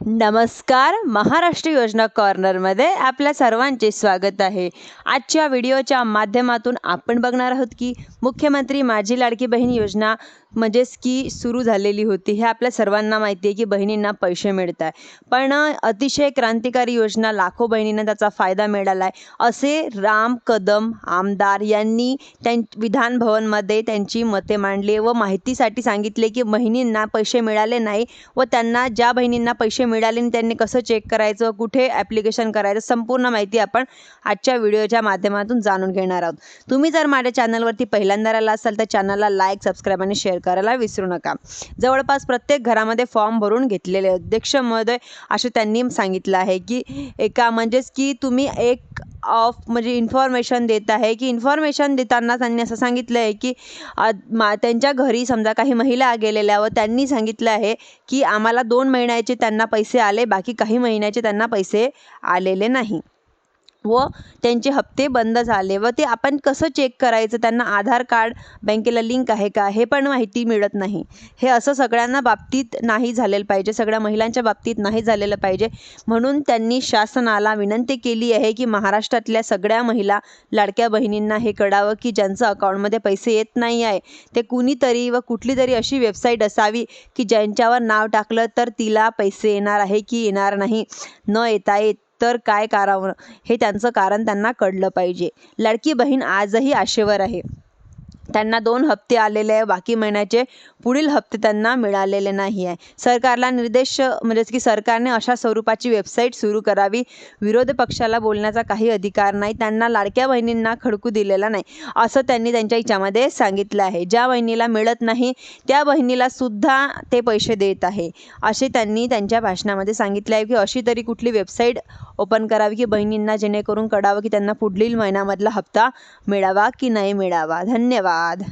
नमस्कार. महाराष्ट्र योजना कॉर्नरमध्ये आपल्या सर्वांचे स्वागत आहे. आजच्या व्हिडिओच्या माध्यमातून आपण बघणार आहोत की मुख्यमंत्री माझी लाडकी बहीण योजना म्हणजेच की सुरू झालेली होती. हे आपल्या सर्वांना माहिती आहे की बहिणींना पैसे मिळत आहे, पण अतिशय क्रांतिकारी योजना, लाखो बहिणींना त्याचा फायदा मिळाला आहे असे राम कदम आमदार यांनी विधान भवनमध्ये त्यांची मते मांडली व माहितीसाठी सांगितले की बहिणींना पैसे मिळाले नाही व त्यांना ज्या बहिणींना पैसे मिळाले नाही त्यांनी कसं चेक करायचं, कुठे ॲप्लिकेशन करायचं, संपूर्ण माहिती आपण आजच्या व्हिडिओच्या माध्यमातून जाणून घेणार आहोत. तुम्ही जर माझ्या चॅनलवरती पहिल्यांदा आला असाल तर चॅनलला लाईक, सबस्क्राईब आणि शेअर करायला विसरू नका. जवळपास प्रत्येक घरामध्ये फॉर्म भरून घेतलेले अध्यक्ष महोदय असे त्यांनी सांगितलं आहे की एका म्हणजेच की तुम्ही एक ऑफ म्हणजे इन्फॉर्मेशन देत आहे की इन्फॉर्मेशन देताना त्यांनी असं सांगितलं आहे की त्यांच्या घरी समजा काही महिला गेलेल्या व त्यांनी सांगितलं आहे की आम्हाला 2 महिन्याचे त्यांना पैसे आले, बाकी काही महिन्याचे त्यांना पैसे आलेले नाही व त्यांचे हप्ते बंद झाले व ते आपण कसं चेक करायचं, त्यांना आधार कार्ड बँकेला लिंक आहे का हे पण माहिती मिळत नाही. हे असं सगळ्यांना बाबतीत नाही झालेलं पाहिजे, सगळ्या महिलांच्या बाबतीत नाही झालेलं पाहिजे. म्हणून त्यांनी शासनाला विनंती केली आहे की महाराष्ट्रातल्या सगळ्या महिला लाडक्या बहिणींना हे कळावं की ज्यांचं अकाउंटमध्ये पैसे येत नाही आहे ते कुणीतरी व कुठली तरी अशी वेबसाईट असावी की ज्यांच्यावर नाव टाकलं तर तिला पैसे येणार आहे की येणार नाही, न येता येत तर काय करावं हे त्यांचं कारण त्यांना कळलं पाहिजे. लाडकी बहीण आजही आशेवर आहे. त्यांना 2 हप्ते आलेले आहे, बाकी महिन्याचे पुढील हप्ते त्यांना मिळालेले नाही आहे. सरकारला निर्देश म्हणजेच की सरकारने अशा स्वरूपाची वेबसाईट सुरू करावी. विरोधी पक्षाला बोलण्याचा काही अधिकार नाही, त्यांना लाडक्या बहिणींना खडकू दिलेला नाही असं त्यांनी त्यांच्या याच्यामध्ये सांगितलं आहे. ज्या बहिणीला मिळत नाही त्या बहिणीला सुद्धा ते पैसे देत आहे असे त्यांनी त्यांच्या भाषणामध्ये सांगितले आहे की अशी तरी कुठली वेबसाईट ओपन करावी की बहिणींना जेणेकरून कळावं की त्यांना पुढील महिन्यामधला हप्ता मिळावा की नाही मिळावा. धन्यवाद.